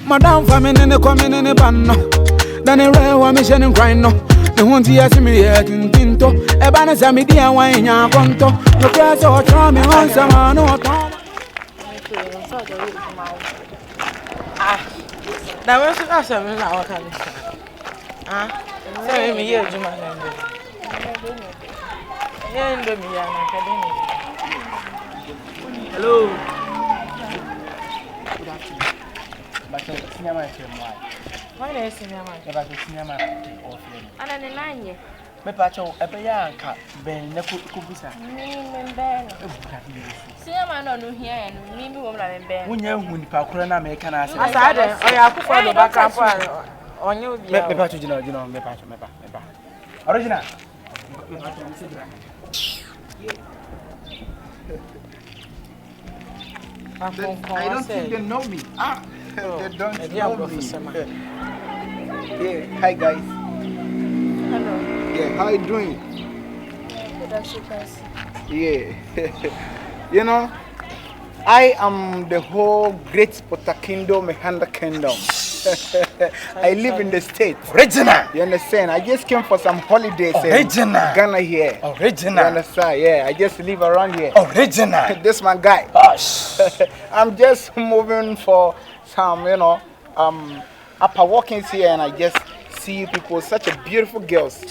Madam Famine coming in a banner. Then a rare one mission and grind no. The one to ask me yet in Tinto. A banner Samidia wine ya conto. No press or try me on some no time. Now what's the answer now? What can you say? Tell me here, Juma. Hello. Good afternoon. But senior man came why? Why is senior man? Never senior man of you. And an nine. Me pacho ebeya ka ben na kubisa. Me ben. Senior man no here and me woman ben. Wonya hu nipa kora na me kana ase. Asa de oya akufo do back up onye obi. Me pacho jina me pacho. Original. Me pacho me sidra. I don't think they know me. They don't know me. Yeah, hi guys. Hello. Yeah, how you doing? Good afternoon. Yeah. You know, I am the whole great POTA kingdom, Mehanda kingdom. I live in the States. Original. You understand? I just came for some holidays Original. in Ghana here. Original. You understand? Yeah, I just live around here. Original. This my guy. Gosh. I'm just moving for some, you know, upper walkings here, and I just see people, such a beautiful girls.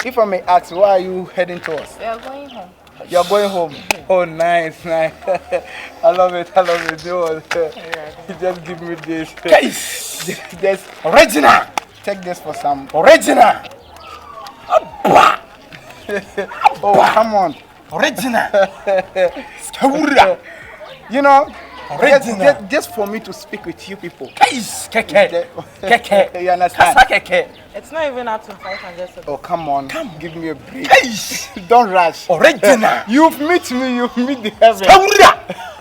If I may ask, why are you heading to us? We are going home. You're going home. Oh, nice. I love it. You just give me this. Just Original. take this for some. Original. Oh, come on. Original. You know, Original. just for me to speak with you people. Keke. You understand? It's not even up to 500. Oh, come on. Give me a break. Don't rush. Original. You've met me. You've met the heaven.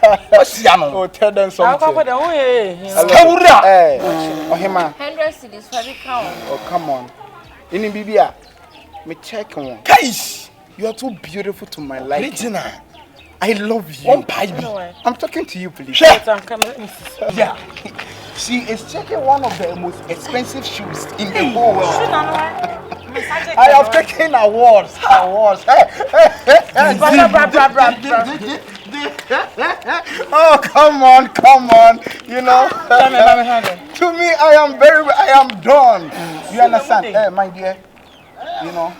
Oh, tell them something. Hey, Ohima. 100 cities for the count. Oh, come on. In Bibia, me check on. You are too beautiful to my life. Original. I love you. I'm talking to you, please. Yeah. She is checking one of the most expensive shoes in the whole world. I have taken awards. Oh, come on. You know. To me, I am done. You understand? Hey, my dear. You know,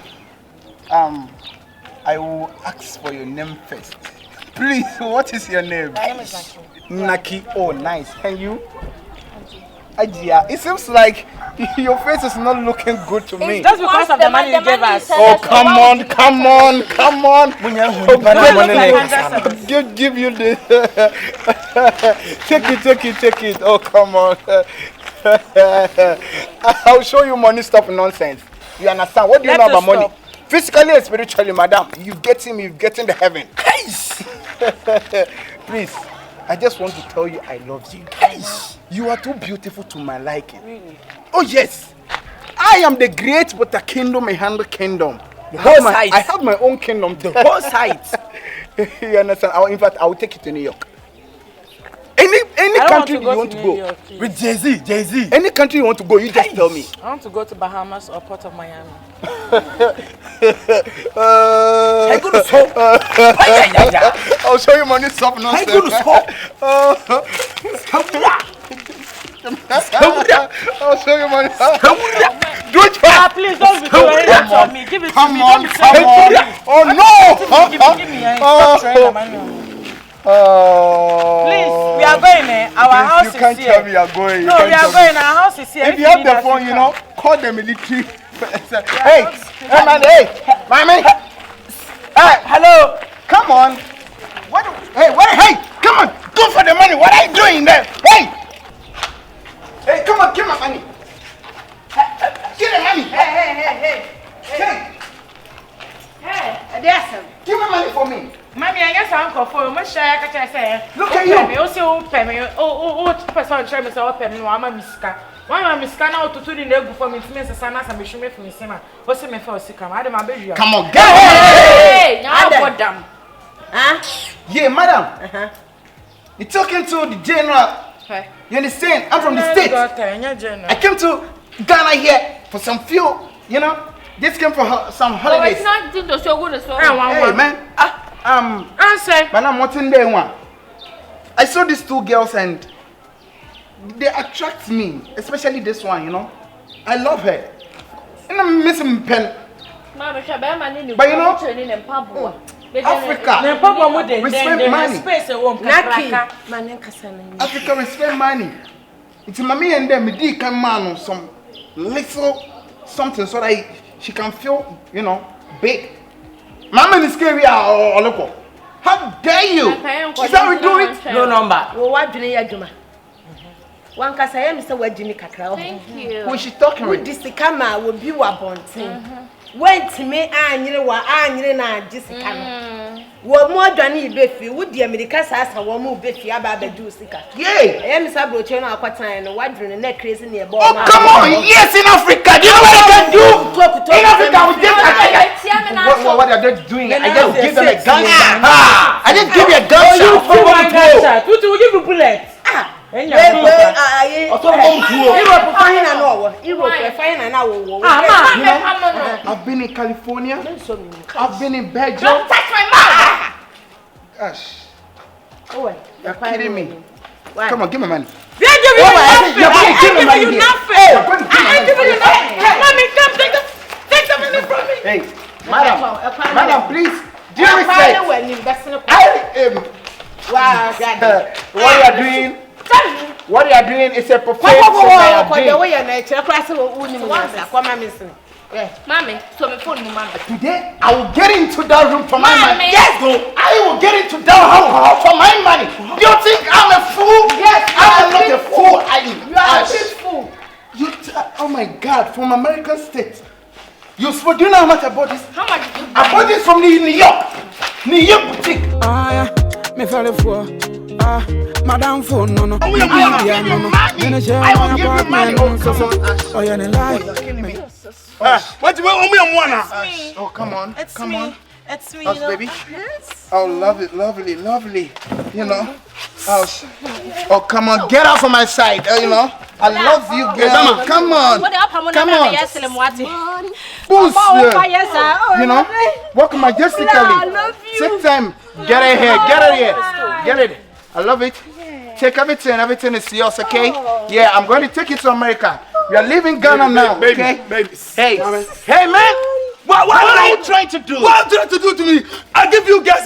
I will ask for your name first. Please, what is your name? My name is Narkie. Oh, nice. And you? HAJIA. It seems like your face is not looking good to me. Just because of the money you gave us. Oh, come on. Give you this. Take it. Oh, come on. I'll show you money. Stop nonsense. You understand? What do you know about money? Physically and spiritually, madam, you've getting the heaven. Please, I just want to tell you I love you. You are too beautiful to my liking. Really? Oh yes, I am the great POTA kingdom, Mehanda kingdom. I have my own kingdom. The whole site. You understand? In fact, I will take you to New York. Any country you want to go with Jay-Z. Any country you want to go, you just tell me. I want to go to Bahamas or Port of Miami. I'll show you money stuff nonsense. I'll show you money. Do it fast. Please don't be doing it for me. Give it to me. Oh no! Give me stop trying the money. Please, we are going there. Our house is here. You can't tell me you are going. No, we are going. Our house is here. If you have the phone, you know, call the military. Hey, man, hey, hello. Come on. Hey, come on. Go for the money. What are you doing there? Hey, come on, give my money. Give the money. Hey. Give me money for me. Mommy, I guess I'm for you. Much I can say. Look at you. Also, pay me. Oh, person try me so pay me. I'm a miska. Why am I miska now to do the leg for me? It means the son has a mission for me. What's the me for sick? I'm my baby. Come on, get hey, now what them? Yeah, madam. You're talking to the general You understand? I'm from the States. I came to Ghana here for some few, you know. Just came for some holidays. Hey man, but I'm watching day one. I saw these two girls and they attract me, especially this one, you know. I love her. And I'm missing pen. But you know, Africa respect money. Africa respect money. It's mommy and them, me can man some little something so that she can feel, you know, big. Mama is scary or local. How dare you? Is that we do it? No number. Well, what do you do? One can say, Mr. Wedgini Kakao. Thank you. Who is she talking with? This camera will be a bonting. When to me, I knew what I knew now, Jessica. What more than you be would the Americans ask a woman be about the Jews? Yay! I am Sabotian or Quatan and wondering the neck crazy near ball. Oh, come on! Yes, in Africa! Do you know what I can do? In Africa, we just what are they doing? I just give them a gunshot. I just give you a gunshot. What will give you bullets? I've been in California. I've been in Belgium. Don't touch my mouth! Gosh. Oh, You're kidding me. Come on, give me money. They're giving you nothing. I'm giving you nothing. Mommy, come take some money from me. Hey, madam, please. Do you respect? What you are doing? What you are doing is a profession. Mommy, so my phone, Mama. Today, I will get into that room for my money. Yes, I will get into that house for my money. Do you think I'm a fool? Yes, I'm not a fool. You are a big fool. Oh my God, from American States. Do you know how much I bought this? How much? I bought this from New York boutique. Yeah, me fell for. Madam phone no. I will give you money. Oh, you're in lie. What do you want? Oh, come on. It's me. Us, baby. Yes. Oh, lovely. You know. Oh, come on. Get out from my side. You know. I love you, girl. Come on. Boost. You know. Walk majestically. Take time. Get it here. Get it. I love it. Take everything. Everything is yours, okay? Yeah, I'm going to take you to America. We are leaving Ghana now, okay? Hey, man. What are you trying to do? What are you trying to do to me? I give you guys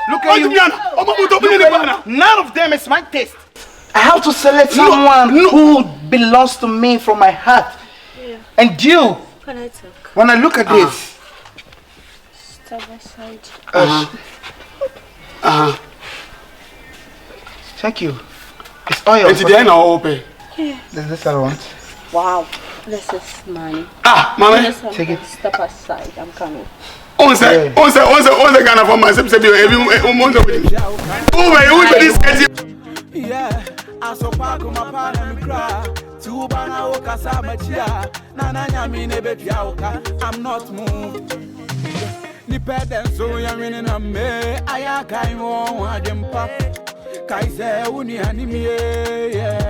Look at you. None of them is my taste. I have to select someone who belongs to me from my heart. Yeah. And you, when I look at this, step aside. Thank you. It's oil. It's the end of open. This I want. Wow, this is mine. Mommy, take it. Step aside. I'm coming. On Ghana for myself. Yeah, I saw Paco, my partner, and cry. Two bana oka samachia. Nana nyami nebe piauka. I'm not moved. Nipeden so yamini na me. Ayaka imo wadempa. Kaise uni anime. Yeah.